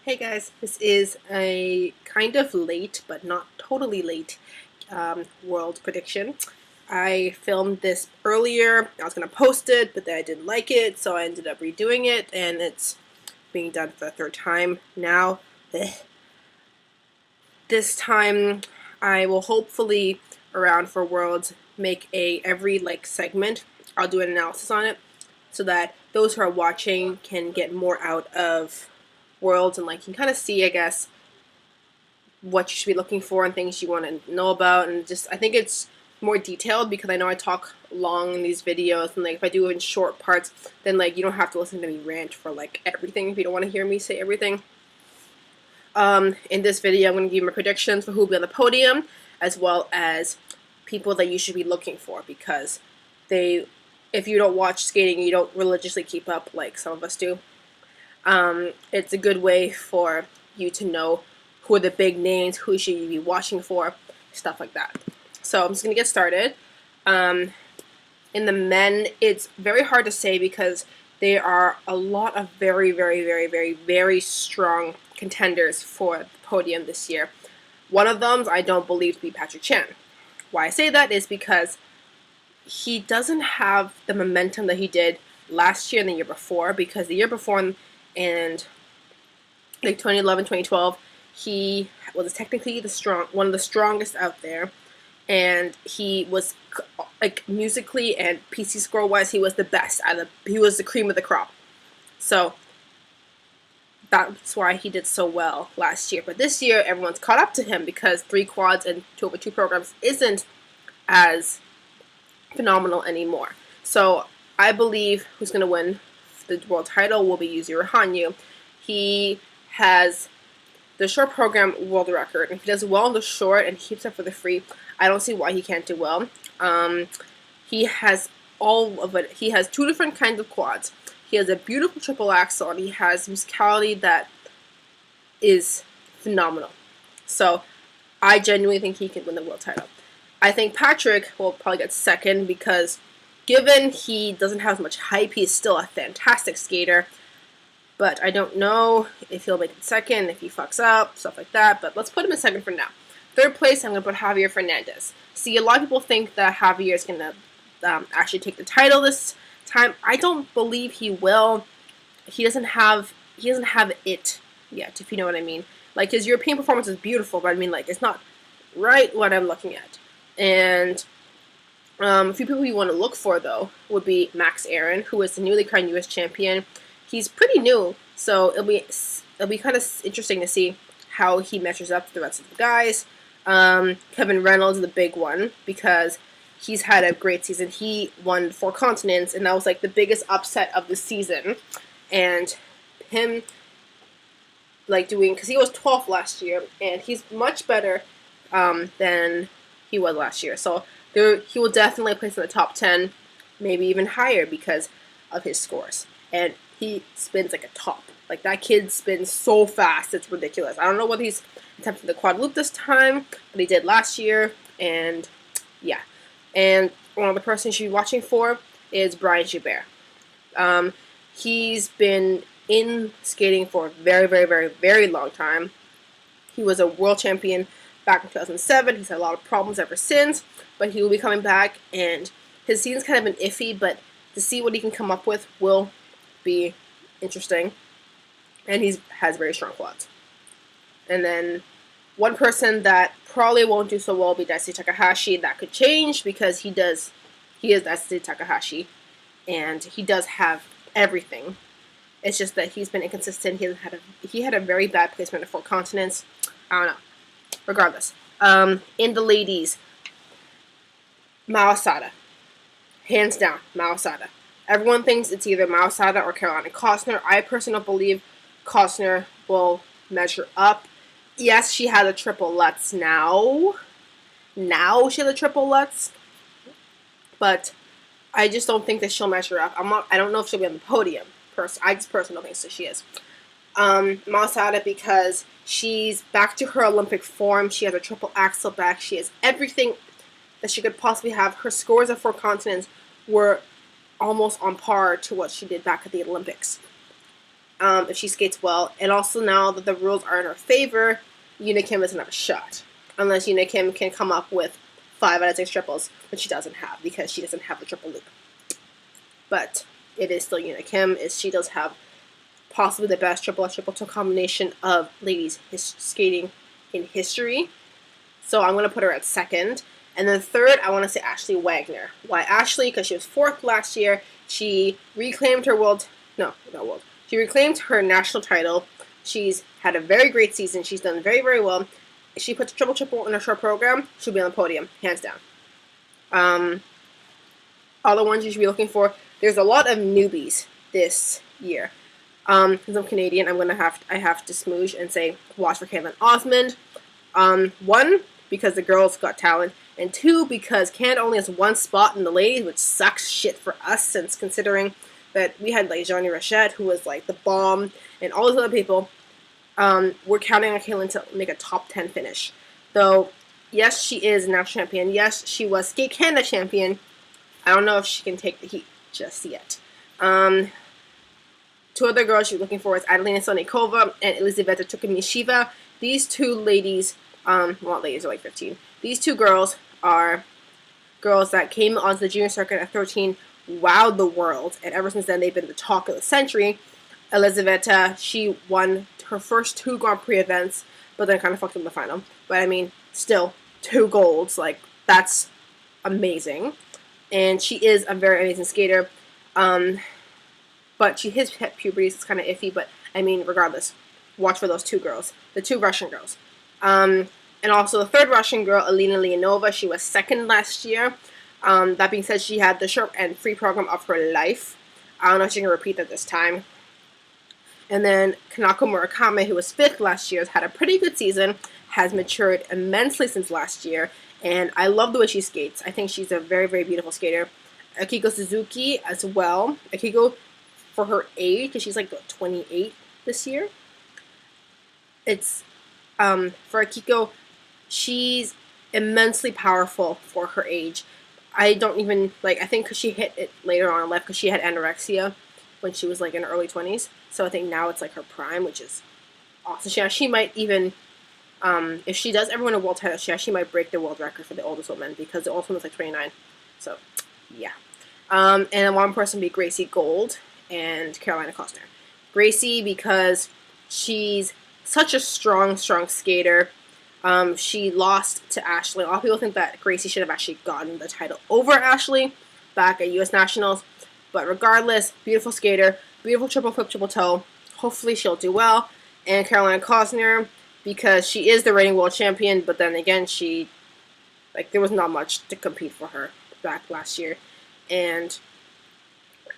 Hey guys, this is a kind of late, but not totally late, world prediction. I filmed this earlier. I was going to post it, but then I didn't like it, so I ended up redoing it, and it's being done for the third time now. This time, I will hopefully, around for Worlds, make a every segment. I'll do an analysis on it, so that those who are watching can get more out of Worlds and can kind of see, I guess, what you should be looking for and things you want to know about. And just I think it's more detailed because I know I talk long in these videos, and if I do it in short parts, then you don't have to listen to me rant for everything if you don't want to hear me say everything. In this video, I'm going to give you my predictions for who will be on the podium, as well as people that you should be looking for, because if you don't watch skating, you don't religiously keep up like some of us do. It's a good way for you to know who are the big names, who should you be watching for, stuff like that. So I'm just going to get started. In the men, it's very hard to say because there are a lot of very, very, very, very, very strong contenders for the podium this year. One of them I don't believe to be Patrick Chan. Why I say that is because he doesn't have the momentum that he did last year and the year before, because the year before and 2011, 2012, he was technically one of the strongest out there, and he was musically and PC score wise, he was the best he was the cream of the crop. So that's why he did so well last year. But this year, everyone's caught up to him because 3 quads and 2x2 programs isn't as phenomenal anymore. So I believe who's going to win the world title will be Yuzuru Hanyu. He has the short program world record. If he does well in the short and keeps up for the free, I don't see why he can't do well. He has all of it. He has 2 different kinds of quads. He has a beautiful triple axel, and he has musicality that is phenomenal. So I genuinely think he can win the world title. I think Patrick will probably get second because given he doesn't have as much hype, he's still a fantastic skater. But I don't know if he'll make it second, if he fucks up, stuff like that. But let's put him in second for now. Third place, I'm going to put Javier Fernandez. See, a lot of people think that Javier is going to actually take the title this time. I don't believe he will. He doesn't have it yet, if you know what I mean. His European performance is beautiful, but I mean, it's not right what I'm looking at. And a few people you want to look for, though, would be Max Aaron, who is the newly crowned U.S. champion. He's pretty new, so it'll be kind of interesting to see how he measures up to the rest of the guys. Kevin Reynolds is the big one because he's had a great season. He won 4 continents, and that was the biggest upset of the season. And him doing, because he was 12th last year, and he's much better than he was last year. So he will definitely place in the top 10, maybe even higher because of his scores. And he spins like a top. That kid spins so fast, it's ridiculous. I don't know whether he's attempting the quad loop this time, but he did last year, and yeah. And one of the persons you should be watching for is Brian Joubert. He's been in skating for a very, very, very, very long time. He was a world champion back in 2007. He's had a lot of problems ever since, but he will be coming back, and his season's kind of been iffy, but to see what he can come up with will be interesting. And he has very strong quads. And then one person that probably won't do so well will be Daisuke Takahashi. That could change because he is Daisuke Takahashi, and he does have everything. It's just that he's been inconsistent. He had a very bad placement of 4 continents. I don't know. Regardless, in the ladies, Mao Asada, hands down, Mao Asada. Everyone thinks it's either Mao Asada or Caroline Costner. I personally believe Costner will measure up. Yes, she had a triple Lutz now. Now she has a triple Lutz. But I just don't think that she'll measure up. I don't know if she'll be on the podium. I just personally don't think so she is. Mao Asada, because she's back to her Olympic form. She has a triple axel back. She has everything that she could possibly have. Her scores of 4 continents were almost on par to what she did back at the Olympics. if she skates well. And also now that the rules are in her favor, Yuna Kim doesn't have a shot. Unless Yuna Kim can come up with 5 out of 6 triples, which she doesn't have because she doesn't have the triple loop. But it is still Yuna Kim. She does have possibly the best triple toe combination of ladies skating in history. So I'm going to put her at second. And then third, I want to say Ashley Wagner. Why Ashley? Because she was 4th last year. She reclaimed her She reclaimed her national title. She's had a very great season. She's done very, very well. If she puts triple in her short program, she'll be on the podium, hands down. All the ones you should be looking for. There's a lot of newbies this year. Since I'm Canadian, I have to smooge and say watch for Caitlin Osmond. 1, because the girls got talent, and 2, because Canada only has 1 spot in the ladies, which sucks shit for us, since considering that we had like Johnny Rachette, who was like the bomb, and all those other people. We're counting on Caitlin to make a top 10 finish. Though, yes, she is national champion. Yes, she was Skate Canada champion. I don't know if she can take the heat just yet. 2 other girls you're looking for is Adelina Sonikova and Elizaveta Tukhimisheva. These 2 ladies, ladies are like 15. These 2 girls are girls that came onto the junior circuit at 13, wowed the world, and ever since then they've been the talk of the century. Elizaveta, she won her first 2 Grand Prix events, but then kind of fucked in the final. But I mean, still, 2 golds, like, that's amazing. And she is a very amazing skater. But she hits puberty, so it's kind of iffy, but I mean, regardless, watch for those 2 girls, the 2 Russian girls. And also the 3rd Russian girl, Alina Leonova, she was 2nd last year. That being said, she had the short and free program of her life. I don't know if she can repeat that this time. And then Kanako Murakami, who was 5th last year, has had a pretty good season, has matured immensely since last year, and I love the way she skates. I think she's a very, very beautiful skater. Akiko Suzuki as well. Akiko, for her age, because she's like 28 this year. It's, for Akiko, she's immensely powerful for her age. I don't even, I think because she hit it later on in life because she had anorexia when she was, in her early 20s. So I think now it's, her prime, which is awesome. She might even, if she does ever win a world title, she actually might break the world record for the oldest woman because the oldest woman's, 29. So, yeah. And then one person would be Gracie Gold and Carolina Kostner. Gracie, because she's such a strong skater. She lost to Ashley. A lot of people think that Gracie should have actually gotten the title over Ashley back at U.S. Nationals. But regardless, beautiful skater, beautiful triple flip, triple toe. Hopefully she'll do well. And Carolina Kostner, because she is the reigning world champion, but then again, there was not much to compete for her back last year. And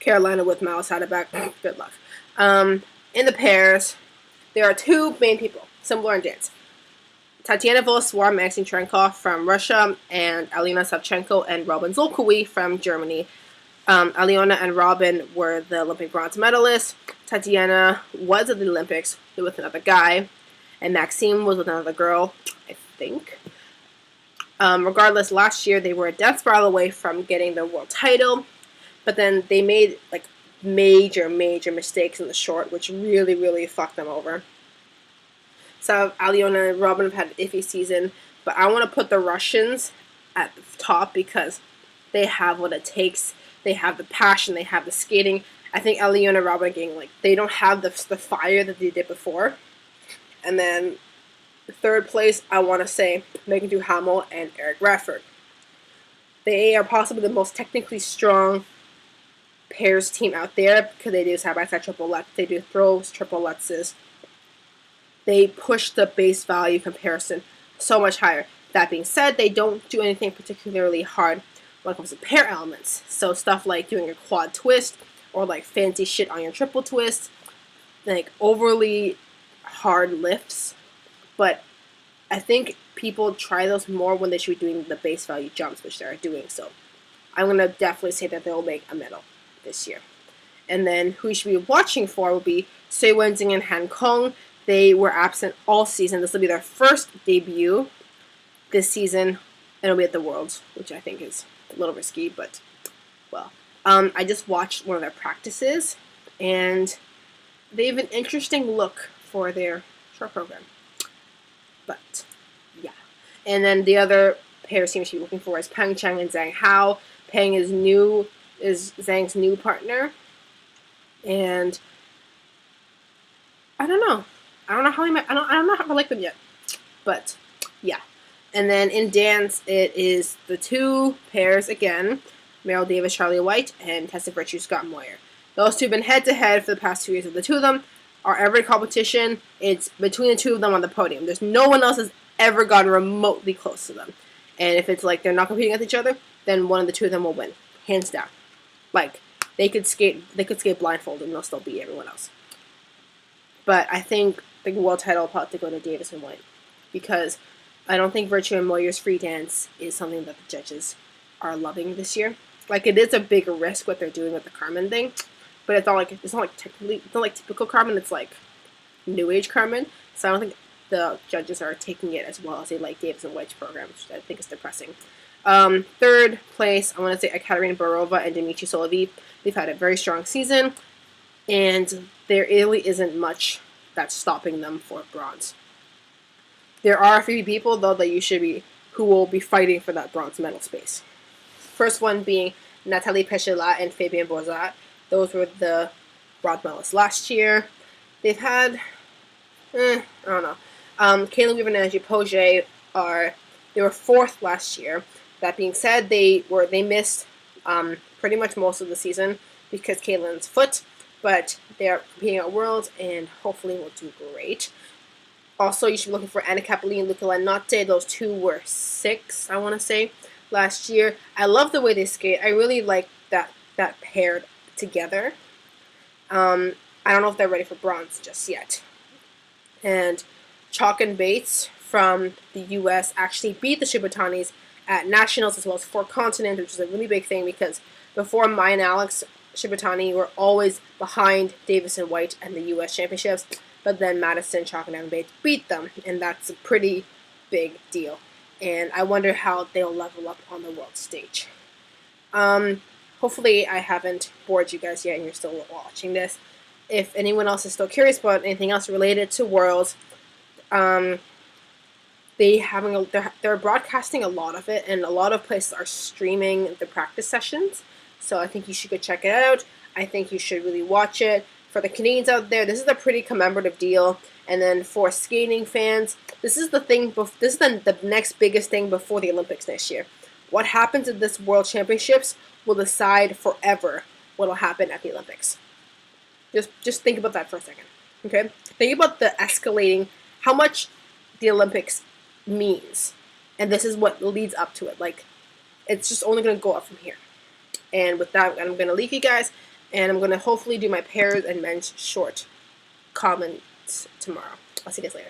Carolina with Mao back, good luck. In the pairs, there are 2 main people, similar in dance. Tatiana Voloswar, Maxine Trenkov from Russia, and Alina Savchenko and Robin Zolkowy from Germany. Aliona and Robin were the Olympic bronze medalists. Tatiana was at the Olympics with another guy, and Maxime was with another girl, I think. Regardless, last year they were a death spiral away from getting the world title, but then they made major mistakes in the short, which really, really fucked them over. So Aliona and Robin have had an iffy season, but I want to put the Russians at the top because they have what it takes. They have the passion. They have the skating. I think Aliona and Robin are getting, they don't have the fire that they did before. And then the 3rd place, I want to say Megan Duhamel and Eric Radford. They are possibly the most technically strong pairs team out there because they do side-by-side triple lutz. They do throws, triple lutzes. They push the base value comparison so much higher. That being said, they don't do anything particularly hard when it comes to pair elements. So stuff like doing a quad twist or fancy shit on your triple twist, overly hard lifts. But I think people try those more when they should be doing the base value jumps, which they're doing. So I'm going to definitely say that they'll make a medal this year. And then who you should be watching for will be Sui Wenzing and Han Kong. They were absent all season. This will be their first debut this season, and it'll be at the Worlds, which I think is a little risky, but, well. I just watched one of their practices, and they have an interesting look for their short program. But yeah. And then the other pair seems to be looking for is Peng Cheng and Zhang Hao. Peng is Zhang's new partner. And I don't know. I don't know how I don't know how I like them yet. But yeah. And then in dance, it is the two pairs again, Meryl Davis, Charlie White, and Tessa Virtue, Scott Moyer. Those two have been head-to-head for the past 2 years. Of the two of them are every competition, it's between the two of them on the podium. There's no one else has ever gotten remotely close to them. And if it's like they're not competing against each other, then one of the two of them will win, hands down. Like, they could skate blindfolded and they'll still beat everyone else. But I think the world title will probably go to Davis and White, because I don't think Virtue and Moyer's free dance is something that the judges are loving this year. Like, it is a bigger risk what they're doing with the Carmen thing, but it's not like typical Carmen. It's like new age Carmen. So I don't think the judges are taking it as well as they like Davis and White's program, which I think is depressing. Third place, I want to say Ekaterina Barova and Dimitri Soloviev. They've had a very strong season, and there really isn't much that's stopping them for bronze. There are a few people, though, who will be fighting for that bronze medal space. First one being Nathalie Péchelat and Fabienne Borzat. Those were the bronze medalists last year. They've had, I don't know. Caitlin Weaver and Angie Poget they were fourth last year. That being said, they missed pretty much most of the season because Caitlin's foot, but they are competing at Worlds and hopefully will do great. Also, you should be looking for Anna Capelli and Luca Lanotte. Those two were 6, I want to say, last year. I love the way they skate. I really like that paired together. I don't know if they're ready for bronze just yet. And Chalk and Bates from the U.S. actually beat the Shibutanis at Nationals as well as Four Continents, which is a really big thing because before Maya and Alex Shibutani were always behind Davis and White and the U.S. Championships. But then Madison, Chalk, and Evan Bates beat them, and that's a pretty big deal. And I wonder how they'll level up on the world stage. Hopefully I haven't bored you guys yet and you're still watching this. If anyone else is still curious about anything else related to Worlds, they're broadcasting a lot of it, and a lot of places are streaming the practice sessions. So I think you should go check it out. I think you should really watch it. For the Canadians out there, this is a pretty commemorative deal. And then for skating fans, this is the thing. This is the next biggest thing before the Olympics next year. What happens at this World Championships will decide forever what will happen at the Olympics. Just think about that for a second, okay? Think about the escalating, how much the Olympics means, and this is what leads up to it. Like, it's just only going to go up from here. And with that, I'm going to leave you guys. And I'm going to hopefully do my pairs and men's short comments tomorrow. I'll see you guys later.